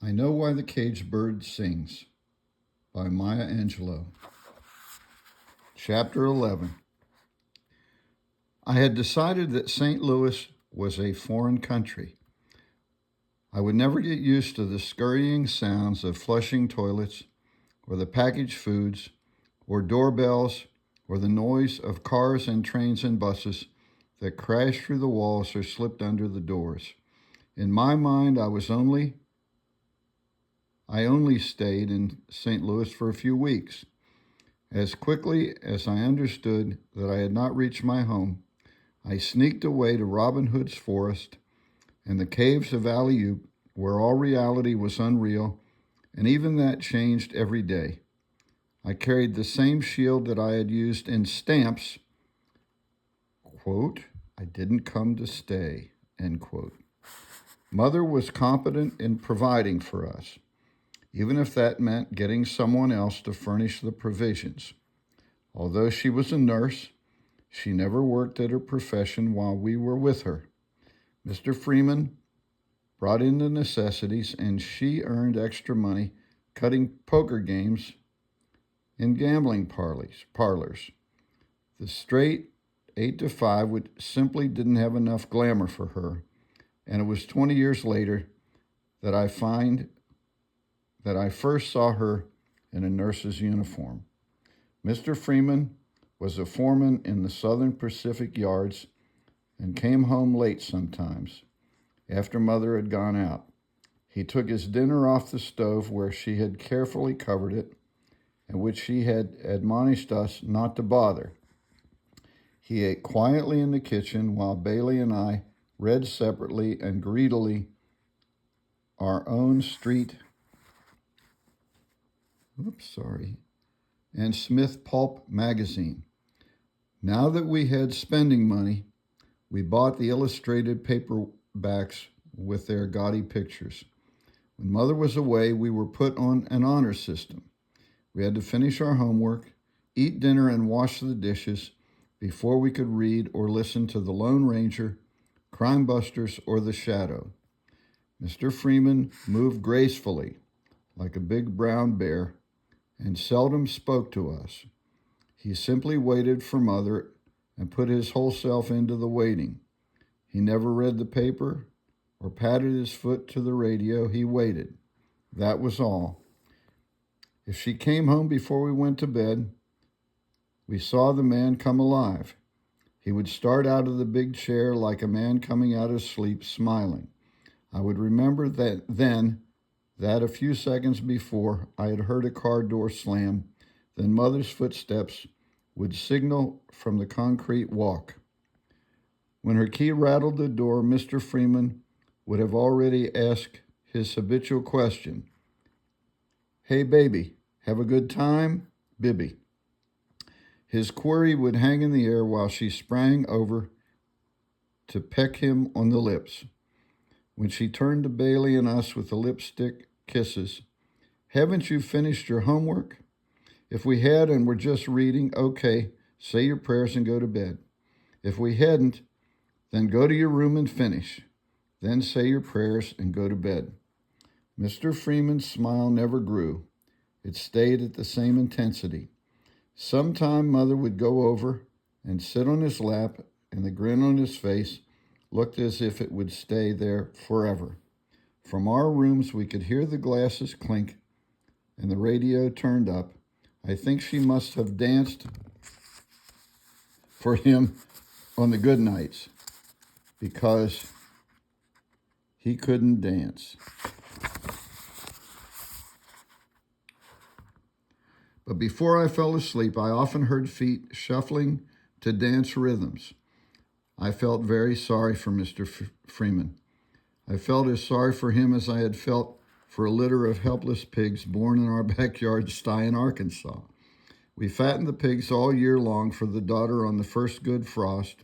I Know Why the Caged Bird Sings by Maya Angelou. Chapter 11. I had decided that St. Louis was a foreign country. I would never get used to the scurrying sounds of flushing toilets, or the packaged foods, or doorbells, or the noise of cars and trains and buses that crashed through the walls or slipped under the doors. In my mind, I only stayed in St. Louis for a few weeks. As quickly as I understood that I had not reached my home, I sneaked away to Robin Hood's forest and the caves of Angelou, where all reality was unreal, and even that changed every day. I carried the same shield that I had used in Stamps, quote, "I didn't come to stay," end quote. Mother was competent in providing for us, even if that meant getting someone else to furnish the provisions. Although she was a nurse, she never worked at her profession while we were with her. Mr. Freeman brought in the necessities, and she earned extra money cutting poker games in gambling parlors. The straight 8 to 5 simply didn't have enough glamour for her, and it was 20 years later that I first saw her in a nurse's uniform. Mr. Freeman was a foreman in the Southern Pacific yards and came home late sometimes, after Mother had gone out. He took his dinner off the stove where she had carefully covered it, and which she had admonished us not to bother. He ate quietly in the kitchen while Bailey and I read separately and greedily our own and Smith Pulp magazine. Now that we had spending money, we bought the illustrated paperbacks with their gaudy pictures. When Mother was away, we were put on an honor system. We had to finish our homework, eat dinner, and wash the dishes before we could read or listen to The Lone Ranger, Crime Busters, or The Shadow. Mr. Freeman moved gracefully, like a big brown bear, and seldom spoke to us. He simply waited for Mother and put his whole self into the waiting. He never read the paper or patted his foot to the radio. He waited. That was all. If she came home before we went to bed, we saw the man come alive. He would start out of the big chair like a man coming out of sleep, smiling. I would remember that a few seconds before I had heard a car door slam, then Mother's footsteps would signal from the concrete walk. When her key rattled the door, Mr. Freeman would have already asked his habitual question, "Hey, baby, have a good time, Bibby?" His query would hang in the air while she sprang over to peck him on the lips. When she turned to Bailey and us with the lipstick kisses, "Haven't you finished your homework? If we had and were just reading, okay, say your prayers and go to bed. If we hadn't, then go to your room and finish. Then say your prayers and go to bed." Mr. Freeman's smile never grew. It stayed at the same intensity. Sometime Mother would go over and sit on his lap, and the grin on his face looked as if it would stay there forever. From our rooms, we could hear the glasses clink and the radio turned up. I think she must have danced for him on the good nights because he couldn't dance. But before I fell asleep, I often heard feet shuffling to dance rhythms. I felt very sorry for Mr. Freeman. I felt as sorry for him as I had felt for a litter of helpless pigs born in our backyard sty in Arkansas. We fattened the pigs all year long for the slaughter on the first good frost,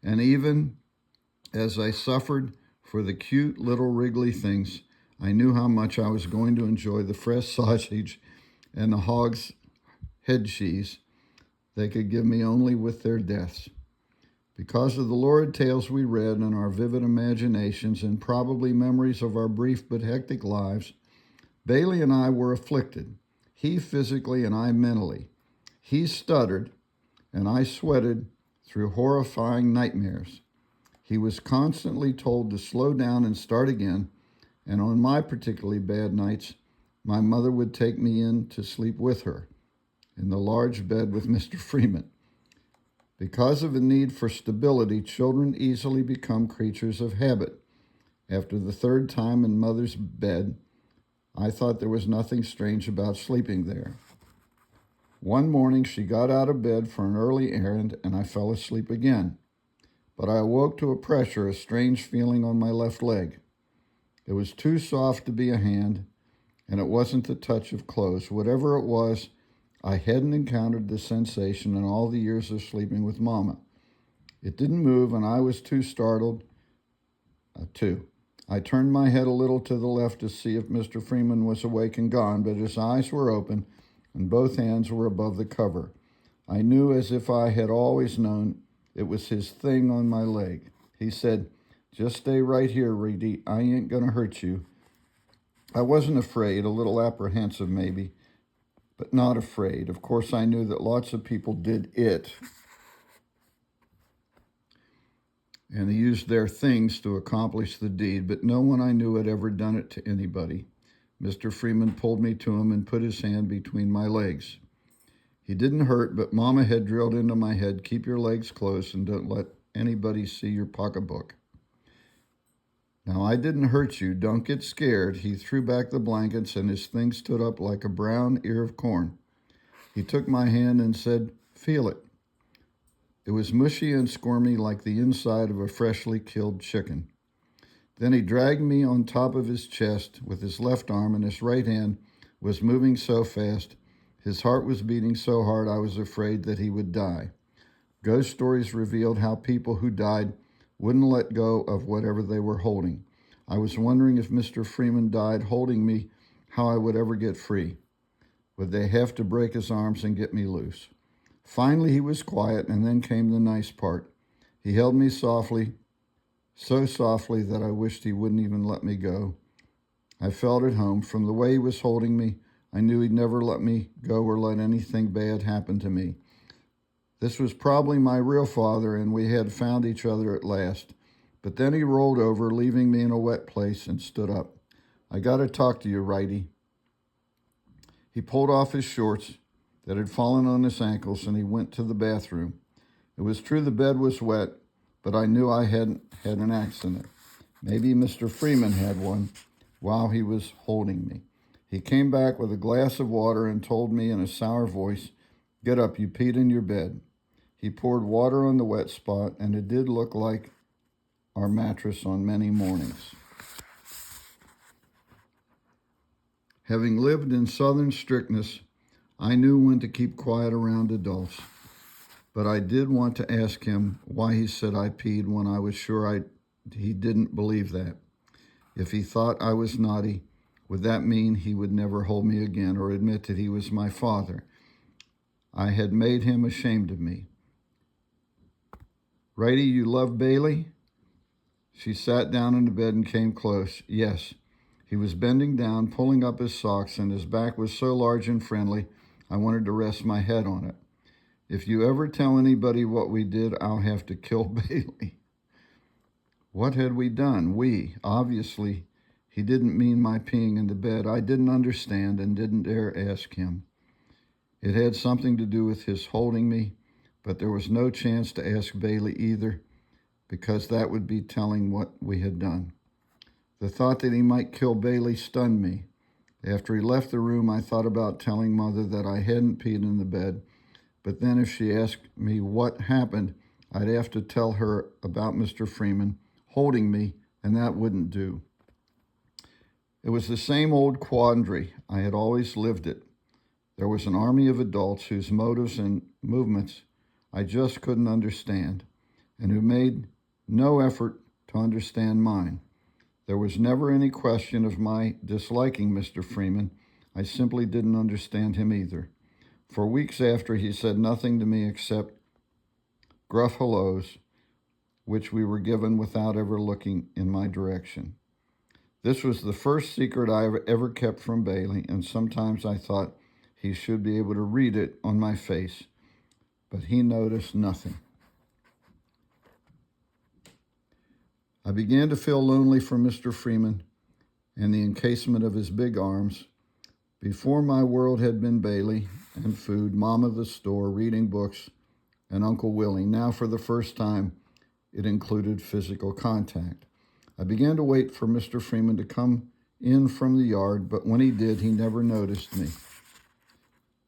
and even as I suffered for the cute little wriggly things, I knew how much I was going to enjoy the fresh sausage and the hog's head cheese they could give me only with their deaths. Because of the lurid tales we read in our vivid imaginations and probably memories of our brief but hectic lives, Bailey and I were afflicted, he physically and I mentally. He stuttered, and I sweated through horrifying nightmares. He was constantly told to slow down and start again, and on my particularly bad nights, my mother would take me in to sleep with her in the large bed with Mr. Freeman. Because of a need for stability, children easily become creatures of habit. After the third time in Mother's bed, I thought there was nothing strange about sleeping there. One morning, she got out of bed for an early errand, and I fell asleep again. But I awoke to a pressure, a strange feeling on my left leg. It was too soft to be a hand, and it wasn't the touch of clothes. Whatever it was, I hadn't encountered the sensation in all the years of sleeping with Mama. It didn't move, and I was too startled to. I turned my head a little to the left to see if Mr. Freeman was awake and gone, but his eyes were open, and both hands were above the cover. I knew, as if I had always known, it was his thing on my leg. He said, "Just stay right here, Reedy. I ain't gonna hurt you." I wasn't afraid, a little apprehensive maybe, but not afraid. Of course, I knew that lots of people did it, and they used their things to accomplish the deed, but no one I knew had ever done it to anybody. Mr. Freeman pulled me to him and put his hand between my legs. He didn't hurt, but Mama had drilled into my head, "Keep your legs close and don't let anybody see your pocketbook." "Now, I didn't hurt you. Don't get scared." He threw back the blankets, and his thing stood up like a brown ear of corn. He took my hand and said, "Feel it." It was mushy and squirmy like the inside of a freshly killed chicken. Then he dragged me on top of his chest with his left arm, and his right hand was moving so fast, his heart was beating so hard I was afraid that he would die. Ghost stories revealed how people who died wouldn't let go of whatever they were holding. I was wondering if Mr. Freeman died holding me, how I would ever get free. Would they have to break his arms and get me loose? Finally, he was quiet, and then came the nice part. He held me softly, so softly that I wished he wouldn't even let me go. I felt at home. From the way he was holding me, I knew he'd never let me go or let anything bad happen to me. This was probably my real father, and we had found each other at last. But then he rolled over, leaving me in a wet place, and stood up. "I got to talk to you, Righty." He pulled off his shorts that had fallen on his ankles, and he went to the bathroom. It was true the bed was wet, but I knew I hadn't had an accident. Maybe Mr. Freeman had one while he was holding me. He came back with a glass of water and told me in a sour voice, "Get up, you peed in your bed." He poured water on the wet spot, and it did look like our mattress on many mornings. Having lived in Southern strictness, I knew when to keep quiet around adults. But I did want to ask him why he said I peed when I was sure he didn't believe that. If he thought I was naughty, would that mean he would never hold me again or admit that he was my father? I had made him ashamed of me. "Righty, you love Bailey?" She sat down in the bed and came close. "Yes." He was bending down, pulling up his socks, and his back was so large and friendly, I wanted to rest my head on it. "If you ever tell anybody what we did, I'll have to kill Bailey." What had we done? We. Obviously, he didn't mean my peeing in the bed. I didn't understand and didn't dare ask him. It had something to do with his holding me, but there was no chance to ask Bailey either, because that would be telling what we had done. The thought that he might kill Bailey stunned me. After he left the room, I thought about telling Mother that I hadn't peed in the bed, but then if she asked me what happened, I'd have to tell her about Mr. Freeman holding me, and that wouldn't do. It was the same old quandary. I had always lived it. There was an army of adults whose motives and movements I just couldn't understand, and who made no effort to understand mine. There was never any question of my disliking Mr. Freeman. I simply didn't understand him either. For weeks after, he said nothing to me except gruff hellos, which we were given without ever looking in my direction. This was the first secret I ever kept from Bailey, and sometimes I thought he should be able to read it on my face, but he noticed nothing. I began to feel lonely for Mr. Freeman and the encasement of his big arms. Before, my world had been Bailey and food, Mama the store, reading books, and Uncle Willie. Now, for the first time, it included physical contact. I began to wait for Mr. Freeman to come in from the yard, but when he did, he never noticed me,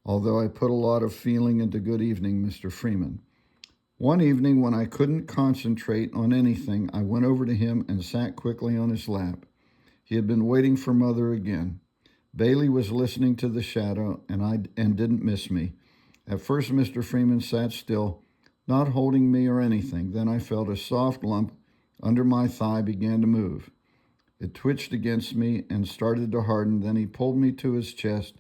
although I put a lot of feeling into "Good evening, Mr. Freeman." One evening, when I couldn't concentrate on anything, I went over to him and sat quickly on his lap. He had been waiting for Mother again. Bailey was listening to the shadow and didn't miss me. At first, Mr. Freeman sat still, not holding me or anything. Then I felt a soft lump under my thigh began to move. It twitched against me and started to harden. Then he pulled me to his chest.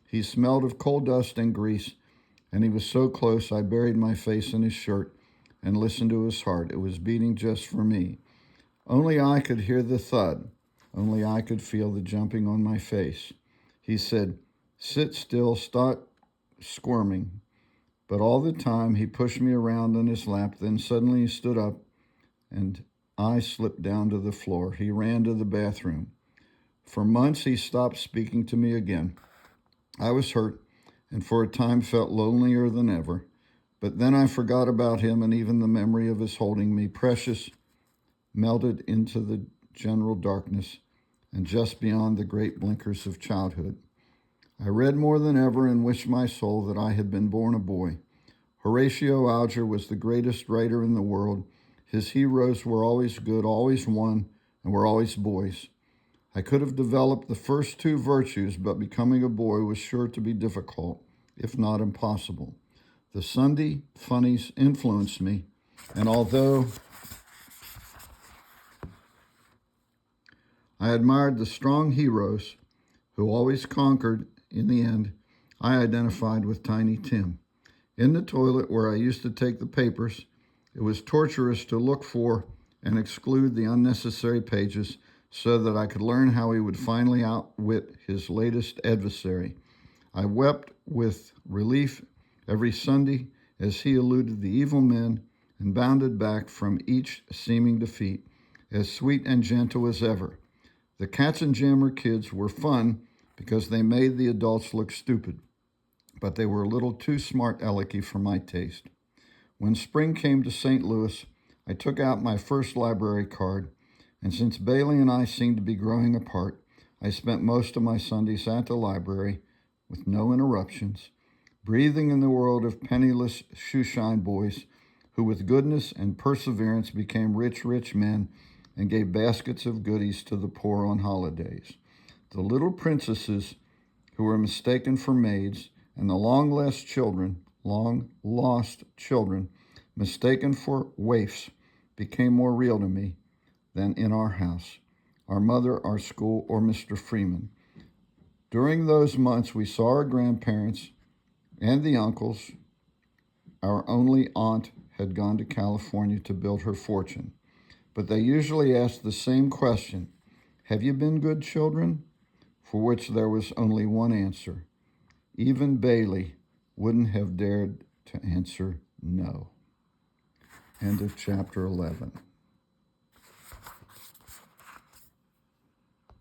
He smelled of coal dust and grease, and he was so close I buried my face in his shirt and listened to his heart. It was beating just for me. Only I could hear the thud. Only I could feel the jumping on my face. He said, "Sit still, stop squirming." But all the time he pushed me around on his lap. Then suddenly he stood up and I slipped down to the floor. He ran to the bathroom. For months he stopped speaking to me again. I was hurt and for a time felt lonelier than ever. But then I forgot about him, and even the memory of his holding me, precious, melted into the general darkness and just beyond the great blinkers of childhood. I read more than ever and wished my soul that I had been born a boy. Horatio Alger was the greatest writer in the world. His heroes were always good, always won, and were always boys. I could have developed the first two virtues, but becoming a boy was sure to be difficult, if not impossible. The Sunday funnies influenced me, and although I admired the strong heroes who always conquered in the end, I identified with Tiny Tim. In the toilet where I used to take the papers, it was torturous to look for and exclude the unnecessary pages so that I could learn how he would finally outwit his latest adversary. I wept with relief every Sunday as he eluded the evil men and bounded back from each seeming defeat, as sweet and gentle as ever. The Katzenjammer kids were fun because they made the adults look stupid, but they were a little too smart alecky for my taste. When spring came to St. Louis, I took out my first library card, and since Bailey and I seemed to be growing apart, I spent most of my Sundays at the library with no interruptions, breathing in the world of penniless shoeshine boys who with goodness and perseverance became rich, rich men and gave baskets of goodies to the poor on holidays. The little princesses who were mistaken for maids and the long-lost children mistaken for waifs became more real to me than in our house, our mother, our school, or Mr. Freeman. During those months, we saw our grandparents and the uncles. Our only aunt had gone to California to build her fortune, but they usually asked the same question, "Have you been good children?" For which there was only one answer. Even Bailey wouldn't have dared to answer no. End of chapter 11.